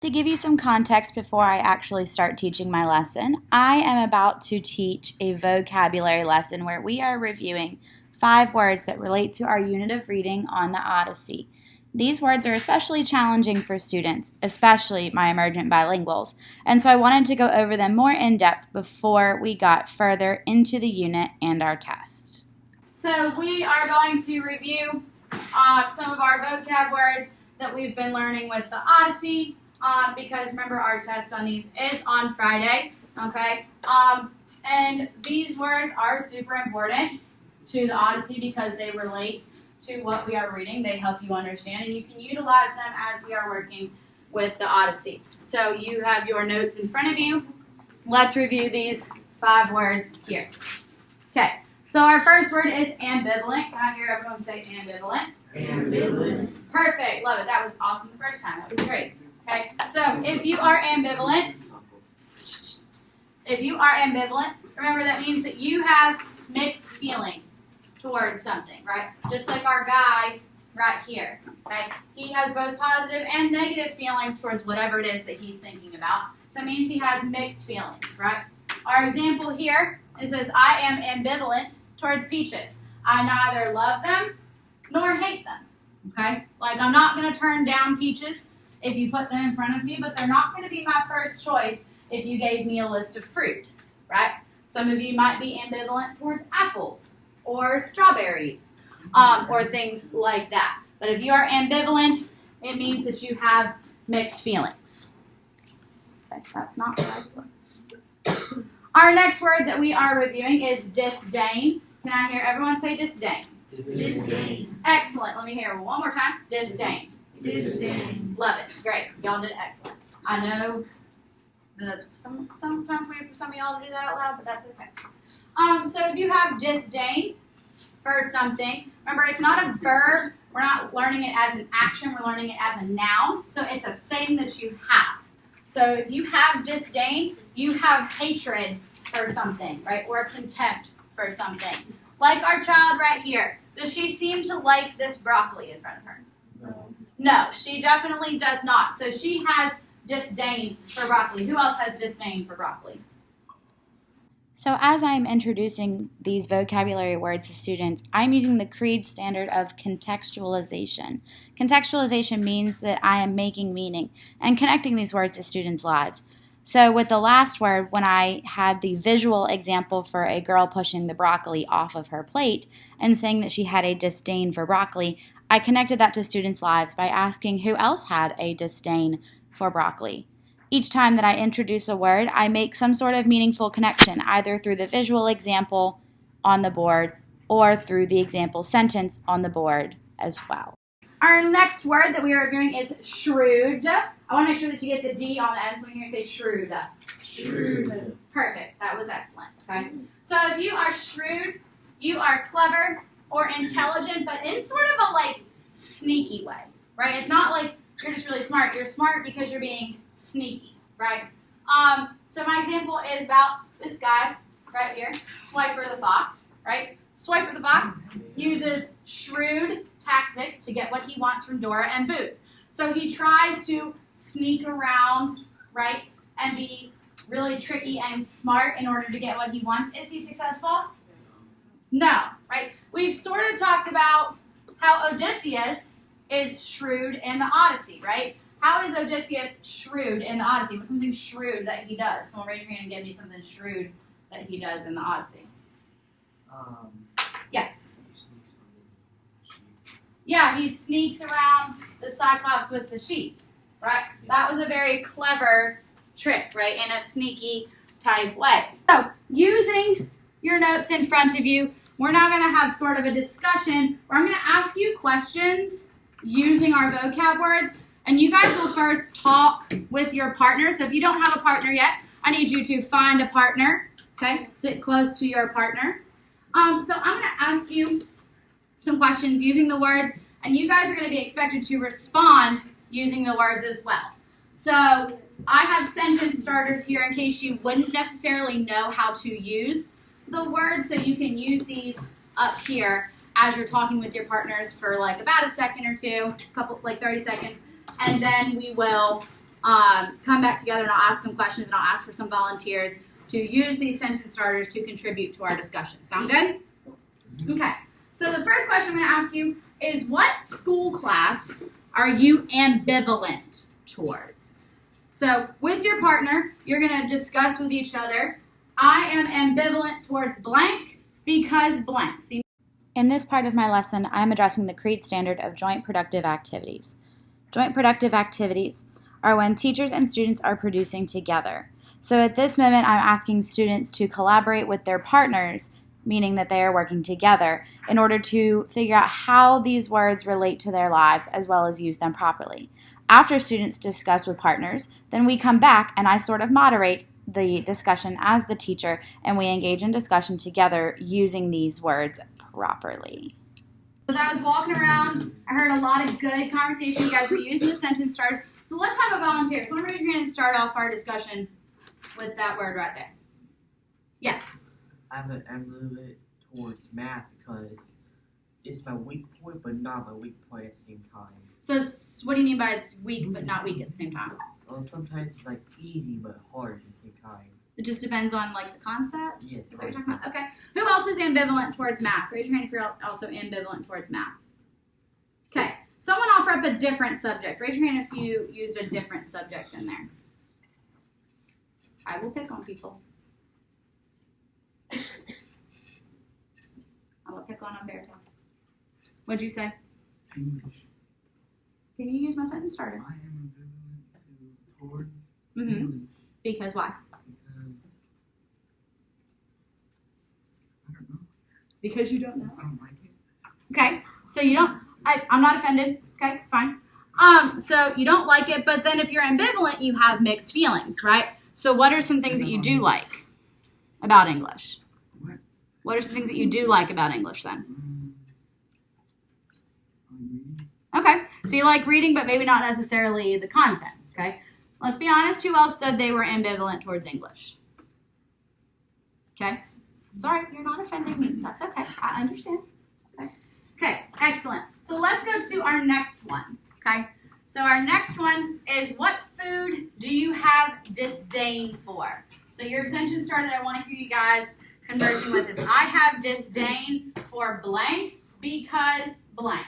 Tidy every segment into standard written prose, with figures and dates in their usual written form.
To give you some context before I actually start teaching my lesson, I am about to teach a vocabulary lesson where we are reviewing 5 words that relate to our unit of reading on the Odyssey. These words are especially challenging for students, especially my emergent bilinguals, and so I wanted to go over them more in depth before we got further into the unit and our test. So we are going to review some of our vocab words that we've been learning with the Odyssey. Because remember our test on these is on Friday, okay? And these words are super important to the Odyssey because they relate to what we are reading. They help you understand, and you can utilize them as we are working with the Odyssey. So you have your notes in front of you. Let's review these 5 words here. Okay, so our first word is ambivalent. Can I hear everyone say ambivalent? Ambivalent. Perfect, love it. That was awesome the first time. That was great. Okay, so if you are ambivalent, remember that means that you have mixed feelings towards something, right? Just like our guy right here, okay? He has both positive and negative feelings towards whatever it is that he's thinking about. So it means he has mixed feelings, right? Our example here, it says, I am ambivalent towards peaches. I neither love them nor hate them, okay? Like I'm not going to turn down peaches if you put them in front of me, but they're not going to be my first choice if you gave me a list of fruit, right? Some of you might be ambivalent towards apples or strawberries or things like that. But if you are ambivalent, it means that you have mixed feelings. Okay, that's not what I put. Our next word that we are reviewing is disdain. Can I hear everyone say disdain? Disdain. Excellent. Let me hear it one more time. Disdain. Disdain. Love it. Great. Y'all did excellent. I know that sometimes weird for some of y'all to do that out loud, but that's okay. So if you have disdain for something, remember it's not a verb. We're not learning it as an action. We're learning it as a noun. So it's a thing that you have. So if you have disdain, you have hatred for something, right? Or contempt for something. Like our child right here. Does she seem to like this broccoli in front of her? No, she definitely does not. So she has disdain for broccoli. Who else has disdain for broccoli? So as I'm introducing these vocabulary words to students, I'm using the Creed standard of contextualization. Contextualization means that I am making meaning and connecting these words to students' lives. So with the last word, when I had the visual example for a girl pushing the broccoli off of her plate and saying that she had a disdain for broccoli, I connected that to students' lives by asking who else had a disdain for broccoli. Each time that I introduce a word, I make some sort of meaningful connection, either through the visual example on the board or through the example sentence on the board as well. Our next word that we are reviewing is shrewd. I want to make sure that you get the D on the end, so I'm going to say shrewd. Shrewd. Perfect. That was excellent. Okay. So if you are shrewd, you are clever or intelligent, but in sort of a like sneaky way, right? It's not like you're just really smart. You're smart because you're being sneaky, right? So my example is about this guy right here, Swiper the Fox, right? Swiper the Fox uses shrewd tactics to get what he wants from Dora and Boots. So he tries to sneak around, right, and be really tricky and smart in order to get what he wants. Is he successful? No, right? We've sort of talked about how Odysseus is shrewd in the Odyssey, right? How is Odysseus shrewd in the Odyssey? What's something shrewd that he does? Someone raise your hand and give me something shrewd that he does in the Odyssey. Yes. Yeah, he sneaks around the Cyclops with the sheep, right? That was a very clever trick, right, in a sneaky type way. So, using your notes in front of you, we're now going to have sort of a discussion where I'm going to ask you questions using our vocab words, and you guys will first talk with your partner. So if you don't have a partner yet, I need you to find a partner, okay? Sit close to your partner. So I'm going to ask you some questions using the words, and you guys are going to be expected to respond using the words as well. So I have sentence starters here in case you wouldn't necessarily know how to use the words, so you can use these up here as you're talking with your partners for like about a second or two, couple like 30 seconds, and then we will come back together and I'll ask some questions and I'll ask for some volunteers to use these sentence starters to contribute to our discussion. Sound good? Okay. So the first question I'm going to ask you is, what school class are you ambivalent towards? So with your partner, you're going to discuss with each other, I am ambivalent towards blank because blank. So in this part of my lesson, I am addressing the CREED standard of joint productive activities. Joint productive activities are when teachers and students are producing together. So at this moment, I'm asking students to collaborate with their partners, meaning that they are working together, in order to figure out how these words relate to their lives as well as use them properly. After students discuss with partners, then we come back and I sort of moderate the discussion as the teacher, and we engage in discussion together using these words properly. As I was walking around, I heard a lot of good conversation. You guys were using the sentence starters. So let's have a volunteer. Someone raise your hand and start off our discussion with that word right there. Yes. I'm ambivalent towards math because it's my weak point, but not my weak point at the same time. So what do you mean by it's weak but not weak at the same time? Well, sometimes it's like easy but hard at the same time. It just depends on like the concept? Yes. Is that what you're talking about? Okay. Who else is ambivalent towards math? Raise your hand if you're also ambivalent towards math. Okay. Someone offer up a different subject. Raise your hand if you used a different subject in there. I will pick on people. I will pick on Umberto. What'd you say? English. Can you use my sentence starter? I am ambivalent towards Mm-hmm. English Because why? because I don't know. Because you don't know. I don't like it. Okay. So you don't. I'm not offended. Okay, it's fine. So you don't like it, but then if you're ambivalent, you have mixed feelings, right? So what are some things that you do like about English? What? What are some things that you do like about English then? Reading. Okay. So you like reading, but maybe not necessarily the content. Okay. Let's be honest. Who else said they were ambivalent towards English? Okay. Sorry, you're not offending me. That's okay. I understand. Okay. Okay. Excellent. So let's go to our next one. Okay. So our next one is, what food do you have disdain for? So your sentence starter that I want to hear you guys conversing with is, I have disdain for blank because blank.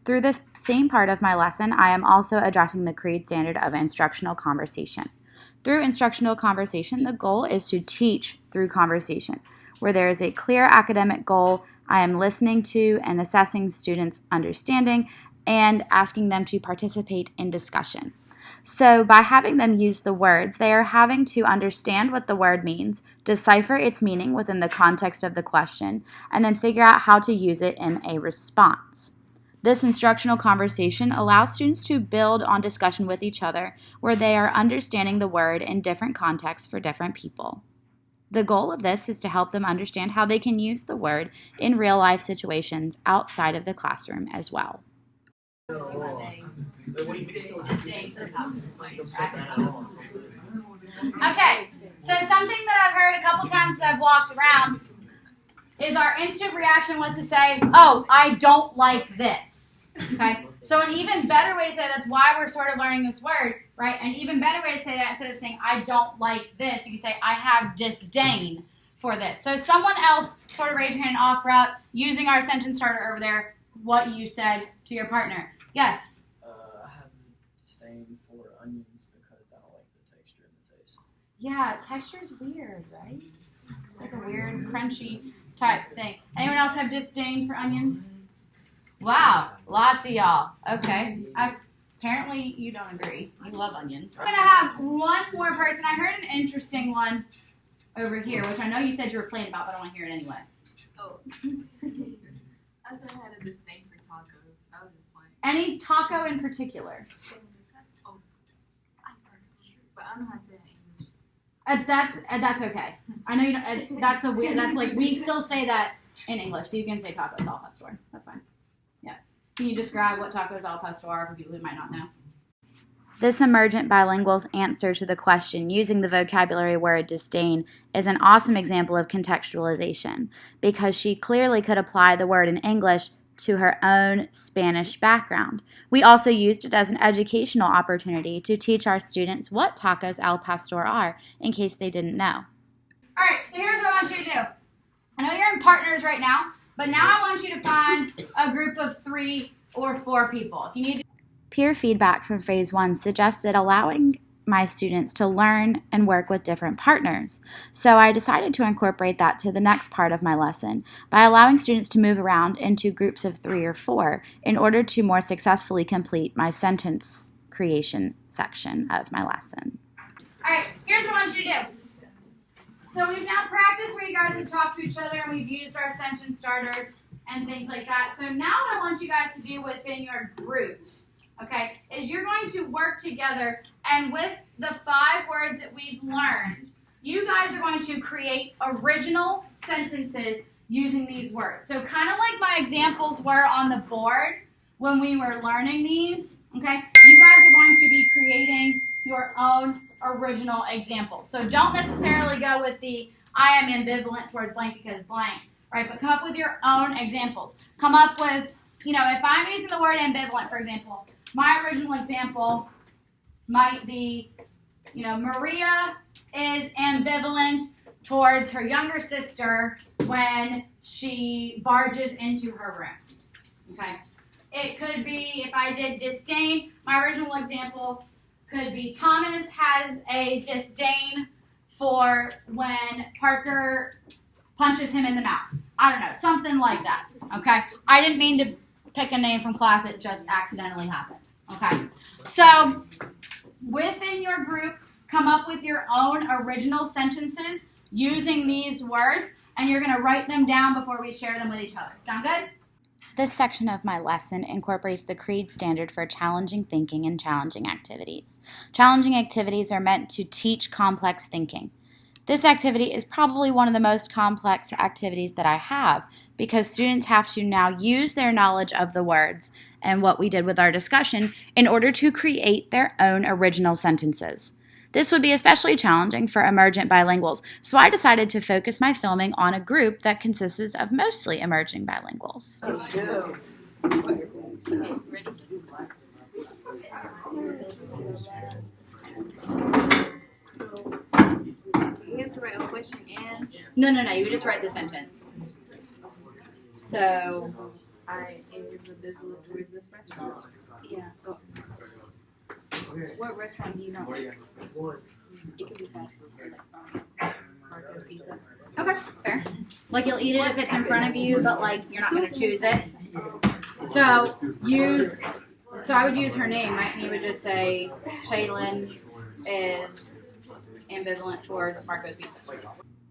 Through this same part of my lesson, I am also addressing the CREED standard of instructional conversation. Through instructional conversation, the goal is to teach through conversation. Where there is a clear academic goal, I am listening to and assessing students' understanding and asking them to participate in discussion. So by having them use the words, they are having to understand what the word means, decipher its meaning within the context of the question, and then figure out how to use it in a response. This instructional conversation allows students to build on discussion with each other, where they are understanding the word in different contexts for different people. The goal of this is to help them understand how they can use the word in real-life situations outside of the classroom as well. Okay, so something that I've heard a couple times as I've walked around is our instant reaction was to say, oh, I don't like this. Okay, so an even better way to say that's why we're sort of learning this word, right? An even better way to say that, instead of saying I don't like this, you can say I have disdain for this. So someone else sort of raise your hand and offer up, using our sentence starter over there, what you said to your partner. Yes? I have disdain for onions because I don't like the texture and the taste. Yeah, texture's weird, right? It's like a weird, crunchy type thing. Anyone else have disdain for onions? Wow, lots of y'all. Okay. Apparently you don't agree. You love onions. We're going to have one more person. I heard an interesting one over here, which I know you said you were playing about, but I want to hear it anyway. Oh. I said I had a disdain for tacos. I was just playing. Any taco in particular? Oh. But I don't know how to say it in English. That's okay. I know you don't. That's a weird. That's like we still say that in English, so you can say tacos al pastor. That's fine. Yeah. Can you describe what tacos al pastor are for people who might not know? This emergent bilingual's answer to the question using the vocabulary word disdain is an awesome example of contextualization, because she clearly could apply the word in English to her own Spanish background. We also used it as an educational opportunity to teach our students what tacos al pastor are, in case they didn't know. All right, so here's what I want you to do. I know you're in partners right now, but now I want you to find a group of 3 or 4 people. If you need to. Peer feedback from phase 1 suggested allowing my students to learn and work with different partners. So I decided to incorporate that to the next part of my lesson by allowing students to move around into groups of 3 or 4 in order to more successfully complete my sentence creation section of my lesson. All right, here's what I want you to do. So we've now practiced where you guys have talked to each other and we've used our sentence starters and things like that. So now what I want you guys to do within your groups, okay, is you're going to work together, and with the 5 words that we've learned, you guys are going to create original sentences using these words. So kind of like my examples were on the board when we were learning these, okay, you guys are going to be creating your own original examples. So don't necessarily go with the I am ambivalent towards blank because blank, right, but come up with your own examples. Come up with, if I'm using the word ambivalent, for example, my original example might be, Maria is ambivalent towards her younger sister when she barges into her room. Okay. It could be, if I did disdain, my original example could be Thomas has a disdain for when Parker punches him in the mouth. I don't know, something like that. Okay. I didn't mean to pick a name from class, it just accidentally happened. Okay, so within your group, come up with your own original sentences using these words, and you're going to write them down before we share them with each other. Sound good? This section of my lesson incorporates the CREED standard for challenging thinking and challenging activities. Challenging activities are meant to teach complex thinking. This activity is probably one of the most complex activities that I have because students have to now use their knowledge of the words and what we did with our discussion in order to create their own original sentences. This would be especially challenging for emergent bilinguals, so I decided to focus my filming on a group that consists of mostly emerging bilinguals. We have to write a question and No, you just write the sentence. So, I is ambivalent towards this restaurant. Yeah, so what restaurant do you not like? It could be fast food, like Marco's Pizza. okay, fair. Like you'll eat it if it's in front of you, but like you're not going to choose it. So I would use her name, right? And you would just say, Shaylin is ambivalent towards Marco's Pizza.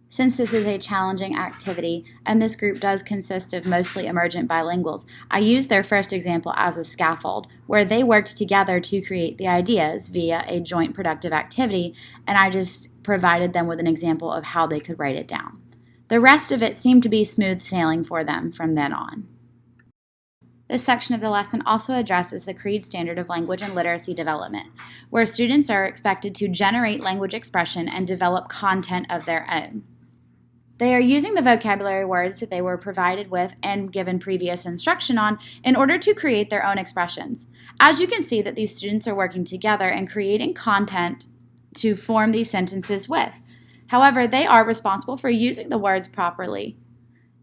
Since this is a challenging activity, and this group does consist of mostly emergent bilinguals, I used their first example as a scaffold, where they worked together to create the ideas via a joint productive activity, and I just provided them with an example of how they could write it down. The rest of it seemed to be smooth sailing for them from then on. This section of the lesson also addresses the CREED standard of language and literacy development, where students are expected to generate language expression and develop content of their own. They are using the vocabulary words that they were provided with and given previous instruction on in order to create their own expressions. As you can see that these students are working together and creating content to form these sentences with. However, they are responsible for using the words properly.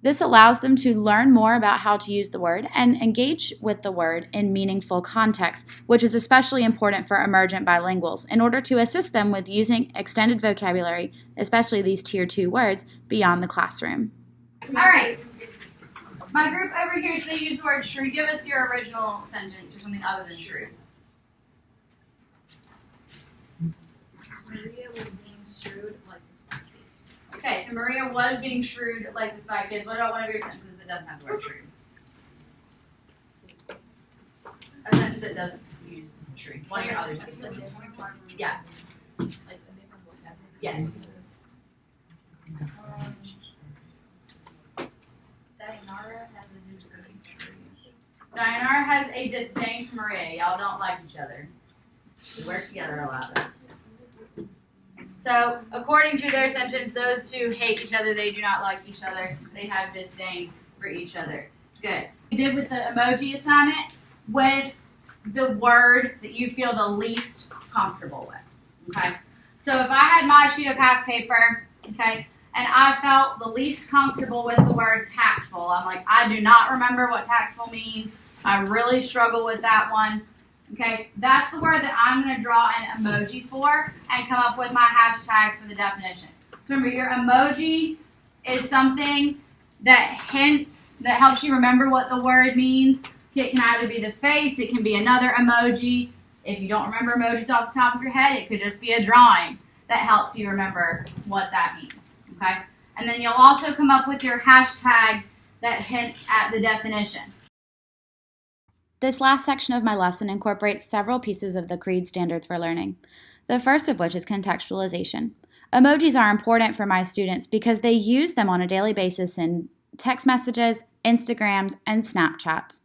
This allows them to learn more about how to use the word and engage with the word in meaningful context, which is especially important for emergent bilinguals in order to assist them with using extended vocabulary, especially these Tier 2 words, beyond the classroom. All right. My group over here, so they use the word shrewd. Give us your original sentence or something other than shrewd. Maria was being shrewd like the Spy Kids. Okay, so Maria was being shrewd like the Spy Kids. What about one of your sentences that doesn't have the word shrewd? A sentence that doesn't use shrewd. One of your other sentences. Yeah. Like a different vocabulary. Yes. Dayanara has a disdain for Maria. Dayanara has a disdain for Maria. Y'all don't like each other. We work together a lot. So, according to their sentence, those two hate each other. They do not like each other. They have disdain for each other. Good. You did with the emoji assignment with the word that you feel the least comfortable with. Okay. So if I had my sheet of half paper, okay, and I felt the least comfortable with the word tactful, I'm like, I do not remember what tactful means. I really struggle with that one. Okay, that's the word that I'm going to draw an emoji for and come up with my hashtag for the definition. So remember, your emoji is something that hints, that helps you remember what the word means. It can either be the face, it can be another emoji. If you don't remember emojis off the top of your head, it could just be a drawing that helps you remember what that means. Okay, and then you'll also come up with your hashtag that hints at the definition. This last section of my lesson incorporates several pieces of the CREED standards for learning, the first of which is contextualization. Emojis are important for my students because they use them on a daily basis in text messages, Instagrams, and Snapchats.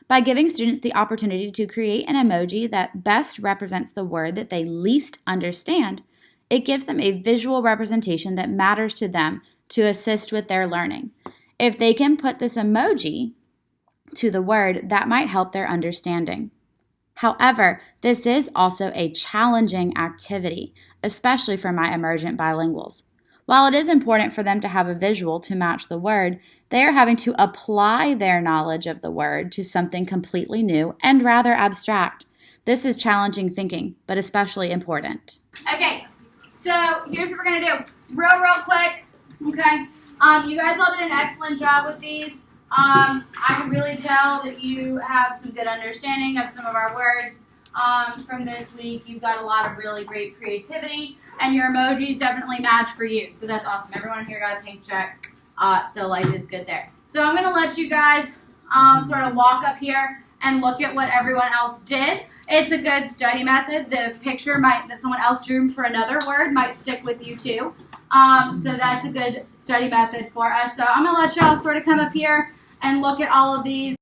By giving students the opportunity to create an emoji that best represents the word that they least understand, it gives them a visual representation that matters to them to assist with their learning. If they can put this emoji to the word, that might help their understanding. However, this is also a challenging activity, especially for my emergent bilinguals. While it is important for them to have a visual to match the word, they are having to apply their knowledge of the word to something completely new and rather abstract. This is challenging thinking, but especially important. Okay, so here's what we're going to do. Real quick, okay? You guys all did an excellent job with these. I can really tell that you have some good understanding of some of our words from this week. You've got a lot of really great creativity, and your emojis definitely match for you. So that's awesome. Everyone here got a pink check. So life is good there. So I'm going to let you guys sort of walk up here and look at what everyone else did. It's a good study method. The picture that someone else drew for another word might stick with you too. So that's a good study method for us. So I'm going to let y'all sort of come up here and look at all of these.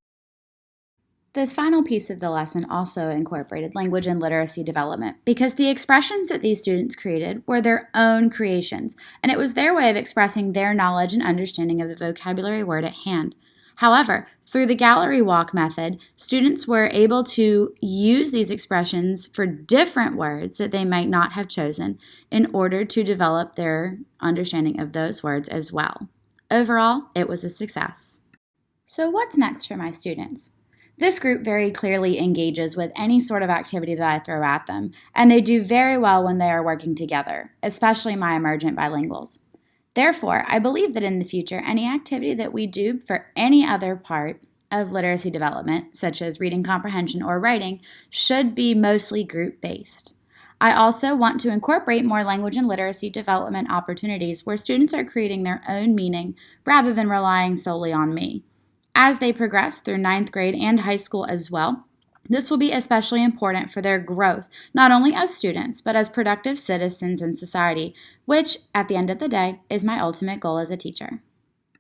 This final piece of the lesson also incorporated language and literacy development because the expressions that these students created were their own creations, and it was their way of expressing their knowledge and understanding of the vocabulary word at hand. However, through the gallery walk method, students were able to use these expressions for different words that they might not have chosen in order to develop their understanding of those words as well. Overall, it was a success. So what's next for my students? This group very clearly engages with any sort of activity that I throw at them, and they do very well when they are working together, especially my emergent bilinguals. Therefore, I believe that in the future, any activity that we do for any other part of literacy development, such as reading comprehension or writing, should be mostly group-based. I also want to incorporate more language and literacy development opportunities where students are creating their own meaning rather than relying solely on me. As they progress through 9th grade and high school as well, this will be especially important for their growth, not only as students, but as productive citizens in society, which, at the end of the day, is my ultimate goal as a teacher.